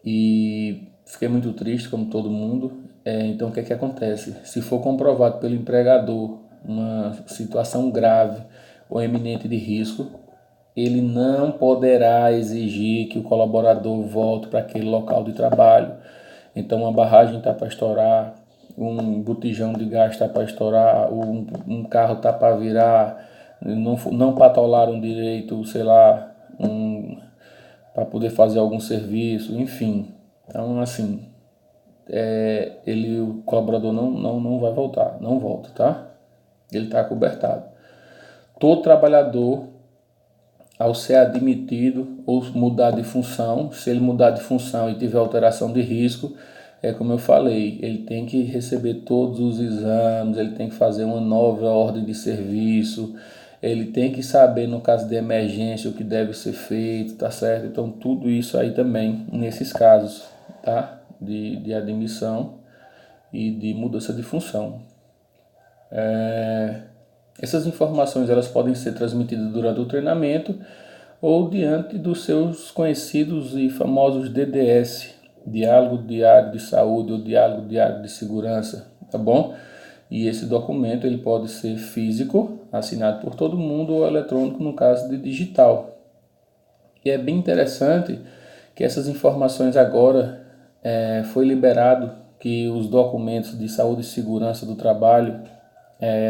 e fiquei muito triste, como todo mundo. Então, o que é que acontece? Se for comprovado pelo empregador uma situação grave ou eminente de risco, ele não poderá exigir que o colaborador volte para aquele local de trabalho. Então, uma barragem está para estourar, um botijão de gás está para estourar, um carro está para virar, não patolaram direito, sei lá, para poder fazer algum serviço, enfim. Então, assim, o colaborador não vai voltar, não volta, tá? Ele está acobertado. Todo trabalhador, ao ser admitido ou mudar de função, se ele mudar de função e tiver alteração de risco, como eu falei, ele tem que receber todos os exames, ele tem que fazer uma nova ordem de serviço, ele tem que saber, no caso de emergência, o que deve ser feito, tá certo? Então, tudo isso aí também, nesses casos, tá? De admissão e de mudança de função. Essas informações elas podem ser transmitidas durante o treinamento ou diante dos seus conhecidos e famosos DDS, Diálogo Diário de Saúde ou Diálogo Diário de Segurança, tá bom? E esse documento ele pode ser físico, assinado por todo mundo, ou eletrônico, no caso de digital. E é bem interessante que essas informações agora foi liberado que os documentos de saúde e segurança do trabalho,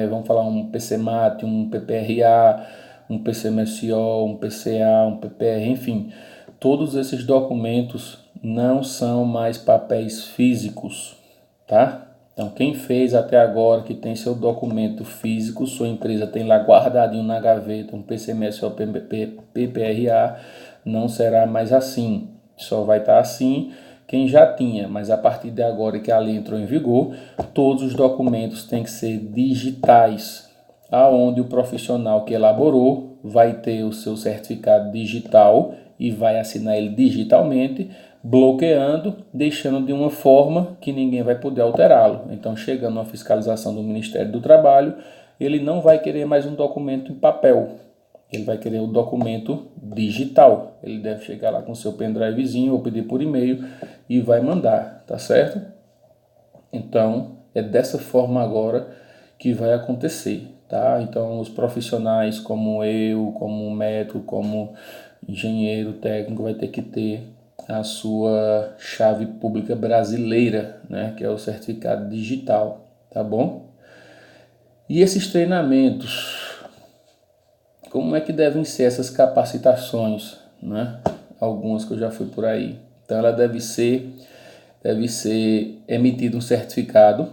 vamos falar um PCMAT, um PPRA, um PCMSO, um PCA, um PPR, enfim, todos esses documentos não são mais papéis físicos, tá? Então, quem fez até agora, que tem seu documento físico, sua empresa tem lá guardadinho na gaveta, um PCMSO, PPRA, não será mais assim. Só vai estar assim quem já tinha, mas a partir de agora que a lei entrou em vigor, todos os documentos têm que ser digitais, aonde o profissional que elaborou vai ter o seu certificado digital e vai assinar ele digitalmente, bloqueando, deixando de uma forma que ninguém vai poder alterá-lo. Então, chegando a fiscalização do Ministério do Trabalho, ele não vai querer mais um documento em papel, ele vai querer o documento digital. Ele deve chegar lá com seu pendrivezinho ou pedir por e-mail e vai mandar, tá certo? Então, é dessa forma agora que vai acontecer, tá? Então, os profissionais como eu, como médico, como engenheiro técnico, vai ter que ter a sua chave pública brasileira, né? Que é o certificado digital, tá bom? E esses treinamentos, como é que devem ser essas capacitações, né? Algumas que eu já fui por aí. Então, ela deve ser emitido um certificado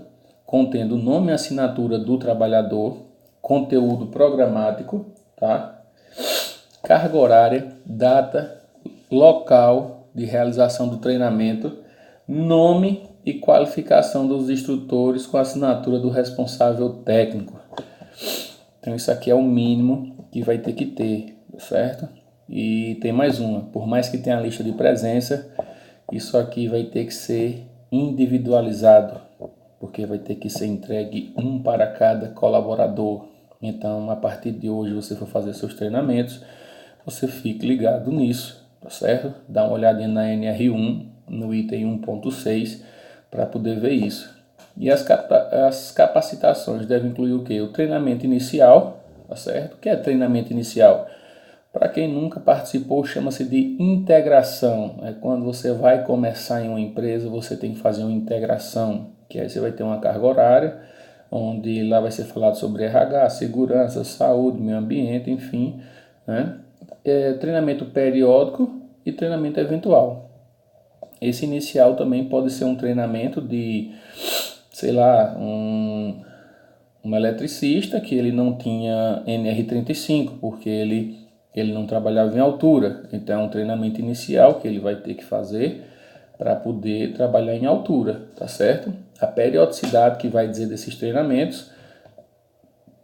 contendo nome e assinatura do trabalhador, conteúdo programático, tá? Carga horária, data, local de realização do treinamento, nome e qualificação dos instrutores com assinatura do responsável técnico. Então isso aqui é o mínimo que vai ter que ter, certo? E tem mais uma, por mais que tenha a lista de presença, isso aqui vai ter que ser individualizado, porque vai ter que ser entregue um para cada colaborador. Então, a partir de hoje, você for fazer seus treinamentos, você fique ligado nisso, tá certo? Dá uma olhadinha na NR1, no item 1.6, para poder ver isso. E as capacitações devem incluir o quê? O treinamento inicial, tá certo? O que é treinamento inicial? Para quem nunca participou, chama-se de integração. É quando você vai começar em uma empresa, você tem que fazer uma integração, que aí você vai ter uma carga horária, onde lá vai ser falado sobre RH, segurança, saúde, meio ambiente, enfim, né? Treinamento periódico e treinamento eventual. Esse inicial também pode ser um treinamento de, sei lá, um eletricista que ele não tinha NR35, porque ele não trabalhava em altura. Então é um treinamento inicial que ele vai ter que fazer para poder trabalhar em altura, tá certo? A periodicidade que vai dizer desses treinamentos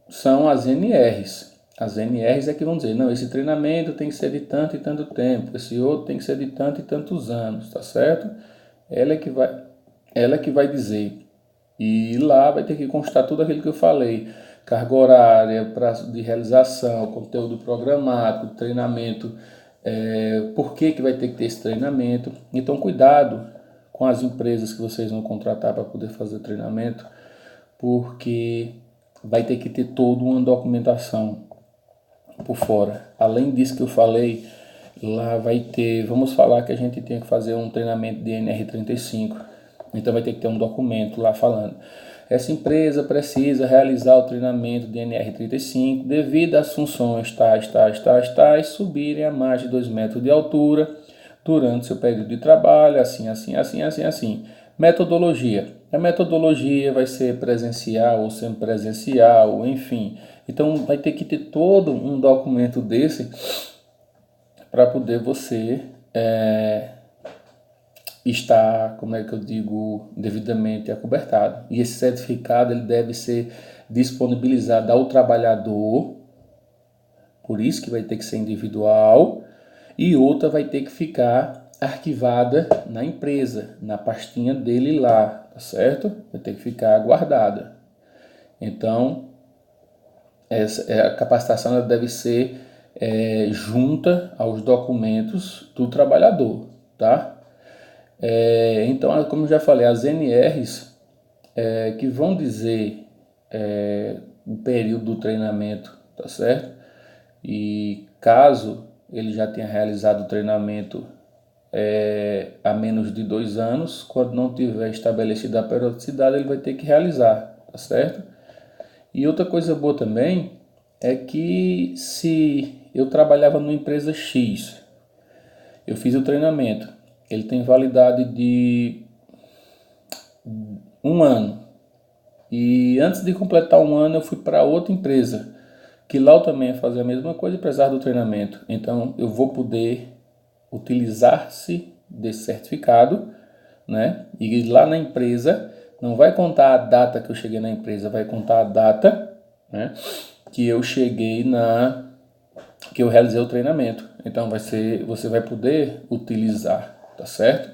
são as NRs. As NRs é que vão dizer, não, esse treinamento tem que ser de tanto e tanto tempo, esse outro tem que ser de tanto e tantos anos, tá certo? Ela é que vai dizer. E lá vai ter que constar tudo aquilo que eu falei. Carga horária, prazo de realização, conteúdo programático, treinamento, por que vai ter que ter esse treinamento. Então, cuidado com as empresas que vocês vão contratar para poder fazer treinamento, porque vai ter que ter toda uma documentação por fora. Além disso que eu falei, lá vai ter, vamos falar que a gente tem que fazer um treinamento de NR35, então vai ter que ter um documento lá falando, essa empresa precisa realizar o treinamento de NR35 devido às funções tais subirem a mais de 2 metros de altura durante seu período de trabalho, assim. Metodologia. A metodologia vai ser presencial ou semipresencial, enfim. Então vai ter que ter todo um documento desse para poder você estar, como é que eu digo, devidamente acobertado. E esse certificado ele deve ser disponibilizado ao trabalhador, por isso que vai ter que ser individual, e outra vai ter que ficar arquivada na empresa, na pastinha dele lá, tá certo? Vai ter que ficar guardada. Então, a capacitação ela deve ser junta aos documentos do trabalhador, tá? Então, como eu já falei, as NRs que vão dizer o período do treinamento, tá certo? E caso ele já tenha realizado o treinamento há menos de 2 anos, quando não tiver estabelecida a periodicidade, ele vai ter que realizar, tá certo? E outra coisa boa também é que se eu trabalhava numa empresa X, eu fiz o treinamento, ele tem validade de 1 ano. E antes de completar 1 ano, eu fui para outra empresa, que lá eu também ia fazer a mesma coisa, apesar do treinamento. Então, eu vou poder utilizar-se desse certificado né? E lá na empresa não vai contar a data que eu cheguei na empresa, vai contar a data, né, que eu cheguei que eu realizei o treinamento. Então você vai poder utilizar, tá certo?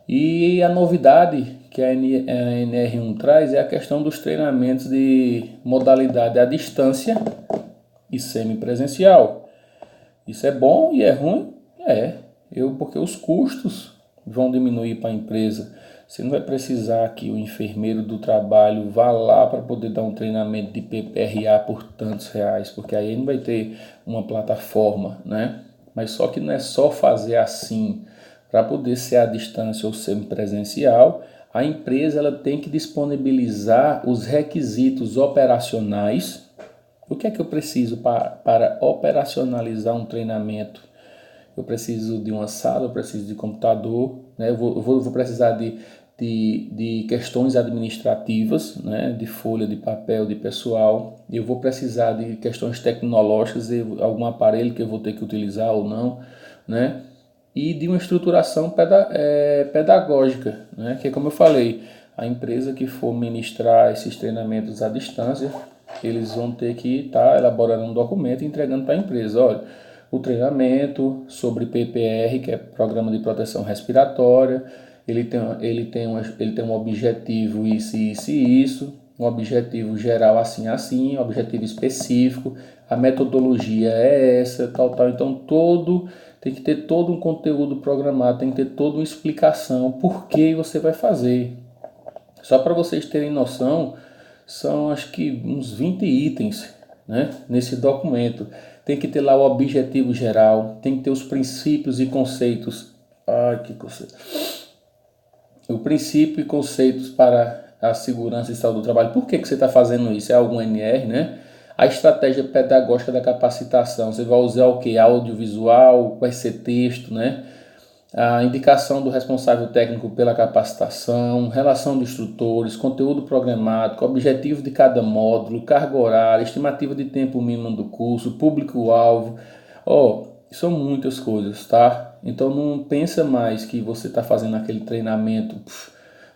E a novidade que a NR1 traz é a questão dos treinamentos de modalidade à distância e semipresencial. Isso é bom e é ruim? Porque os custos vão diminuir para a empresa. Você não vai precisar que o enfermeiro do trabalho vá lá para poder dar um treinamento de PPRA por tantos reais, porque aí não vai ter uma plataforma, né? Mas só que não é só fazer assim. Para poder ser à distância ou semipresencial, a empresa ela tem que disponibilizar os requisitos operacionais. O que é que eu preciso para operacionalizar um treinamento? Eu preciso de uma sala, eu preciso de computador, né? Eu vou precisar de questões administrativas, né? De folha, de papel, de pessoal. Eu vou precisar de questões tecnológicas, algum aparelho que eu vou ter que utilizar ou não, né? E de uma estruturação pedagógica, né? Que é como eu falei, a empresa que for ministrar esses treinamentos à distância, eles vão ter que estar elaborando um documento e entregando para a empresa. Olha, o treinamento sobre PPR, que é Programa de Proteção Respiratória, ele tem um objetivo isso e isso, um objetivo geral assim, um objetivo específico, a metodologia é essa, tal. Então tem que ter todo um conteúdo programado, tem que ter toda uma explicação por que você vai fazer. Só para vocês terem noção, são acho que uns 20 itens, né, nesse documento. Tem que ter lá o objetivo geral, tem que ter os princípios e conceitos. Ai, que conceito. O princípio e conceitos para a segurança e saúde do trabalho. Por que você está fazendo isso? É algum NR, né? A estratégia pedagógica da capacitação. Você vai usar o que? Audiovisual, vai ser texto, né? A indicação do responsável técnico pela capacitação, relação de instrutores, conteúdo programático, objetivo de cada módulo, carga horária, estimativa de tempo mínimo do curso, público-alvo. São muitas coisas, tá? Então não pensa mais que você está fazendo aquele treinamento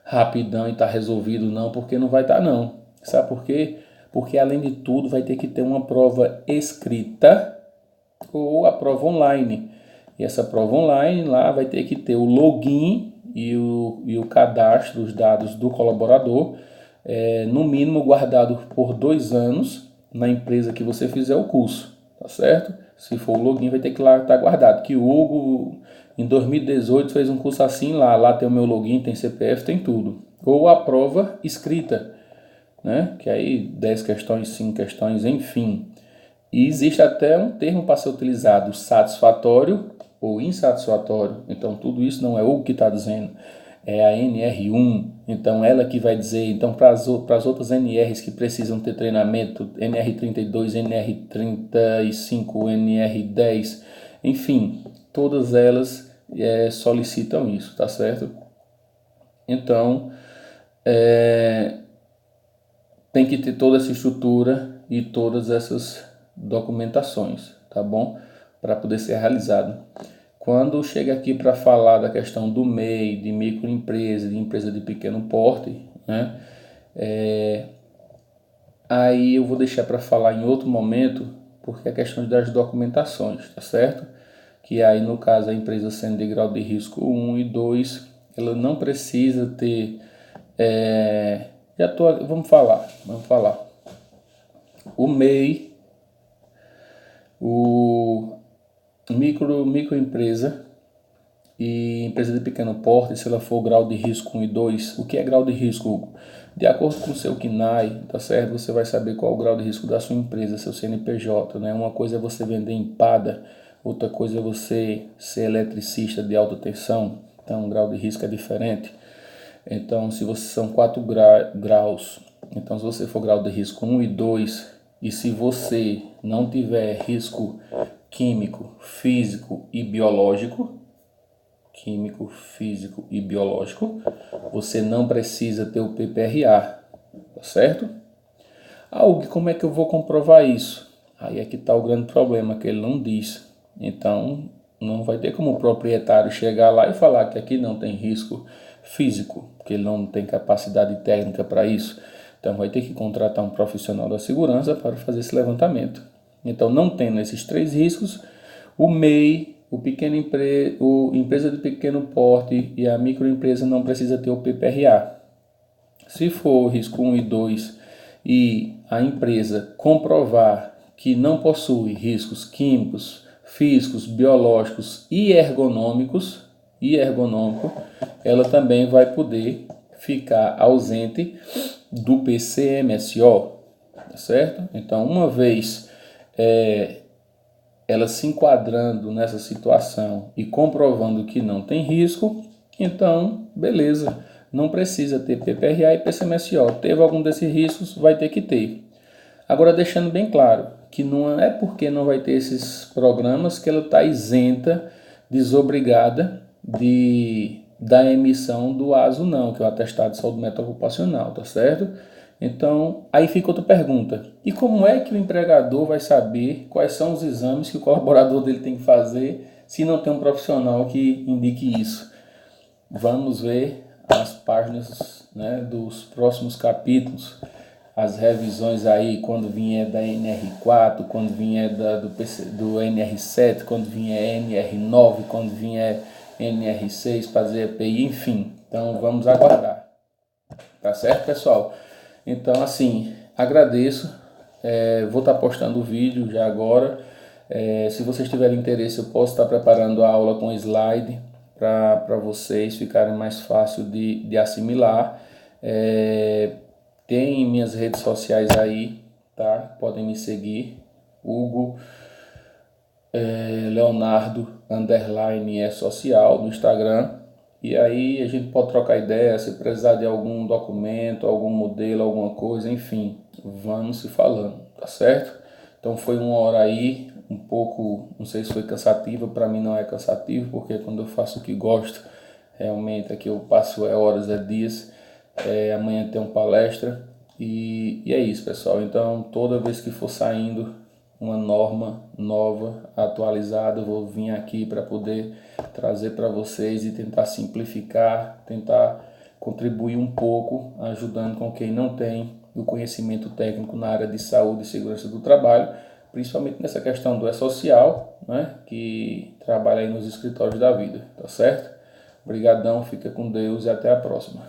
rapidão e está resolvido, não, porque não vai estar, não. Sabe por quê? Porque além de tudo vai ter que ter uma prova escrita ou a prova online. E essa prova online lá vai ter que ter o login e o cadastro dos dados do colaborador, no mínimo guardado por 2 anos na empresa que você fizer o curso, tá certo? Se for o login vai ter que lá estar guardado, que o Hugo em 2018 fez um curso assim lá tem o meu login, tem CPF, tem tudo. Ou a prova escrita, né? Que aí 10 questões, 5 questões, enfim. E existe até um termo para ser utilizado, satisfatório ou insatisfatório. Então tudo isso não é o que está dizendo, é a NR1. Então ela que vai dizer, então para as outras NRs que precisam ter treinamento, NR32, NR35, NR10, enfim, todas elas solicitam isso, tá certo? Então tem que ter toda essa estrutura e todas essas documentações, tá bom? Para poder ser realizado. Quando chega aqui para falar da questão do MEI, de microempresa, de empresa de pequeno porte, né? Aí eu vou deixar para falar em outro momento, porque é a questão das documentações, tá certo? Que aí no caso a empresa sendo de grau de risco 1 e 2, ela não precisa ter... vamos falar. O MEI, o microempresa e empresa de pequeno porte, se ela for grau de risco 1 e 2. O que é grau de risco? De acordo com o seu CNAE, tá certo? Você vai saber qual é o grau de risco da sua empresa, seu CNPJ, né? Uma coisa é você vender empada, outra coisa é você ser eletricista de alta tensão, então o grau de risco é diferente. Então, se você são 4 graus, então se você for grau de risco 1 e 2, e se você não tiver risco químico, físico e biológico, você não precisa ter o PPRA, tá certo? Como é que eu vou comprovar isso? Aí é que está o grande problema, que ele não diz. Então, Não vai ter como o proprietário chegar lá e falar que aqui não tem risco físico, porque ele não tem capacidade técnica para isso. Então vai ter que contratar um profissional da segurança para fazer esse levantamento. Então, não tendo esses 3 riscos, o MEI, o empresa de pequeno porte e a microempresa não precisa ter o PPRA. Se for risco 1 e 2 e a empresa comprovar que não possui riscos químicos, físicos, biológicos e ergonômicos, ela também vai poder ficar ausente do PCMSO, tá certo? Então, uma vez ela se enquadrando nessa situação e comprovando que não tem risco, então, beleza, não precisa ter PPRA e PCMSO. Teve algum desses riscos, vai ter que ter. Agora, deixando bem claro que não é porque não vai ter esses programas que ela está isenta, desobrigada da emissão do ASO não, que é o Atestado de Saúde Mental Ocupacional, tá certo? Então, aí fica outra pergunta. E como é que o empregador vai saber quais são os exames que o colaborador dele tem que fazer se não tem um profissional que indique isso? Vamos ver as páginas, né, dos próximos capítulos, as revisões aí, quando vier da NR4, quando vier do NR7, quando vier NR9, quando vier NR6, fazer EPI, enfim. Então, vamos aguardar. Tá certo, pessoal? Então, assim, agradeço. Vou estar postando o vídeo já agora. Se vocês tiverem interesse, eu posso estar preparando a aula com slide para vocês ficarem mais fácil de assimilar. Tem minhas redes sociais aí, tá? Podem me seguir. Hugo Leonardo _ é social no Instagram. E aí a gente pode trocar ideia, se precisar de algum documento, algum modelo, alguma coisa, enfim, vamos se falando, tá certo? Então foi uma hora aí, um pouco, não sei se foi cansativa, para mim não é cansativo, porque quando eu faço o que gosto, realmente aqui eu passo horas, dias. Amanhã tem uma palestra e é isso, pessoal. Então toda vez que for saindo uma norma nova, atualizada, eu vou vir aqui para poder trazer para vocês e tentar simplificar, tentar contribuir um pouco, ajudando com quem não tem o conhecimento técnico na área de saúde e segurança do trabalho, principalmente nessa questão do E-Social, né, que trabalha aí nos escritórios da vida, tá certo? Obrigadão, fica com Deus e até a próxima.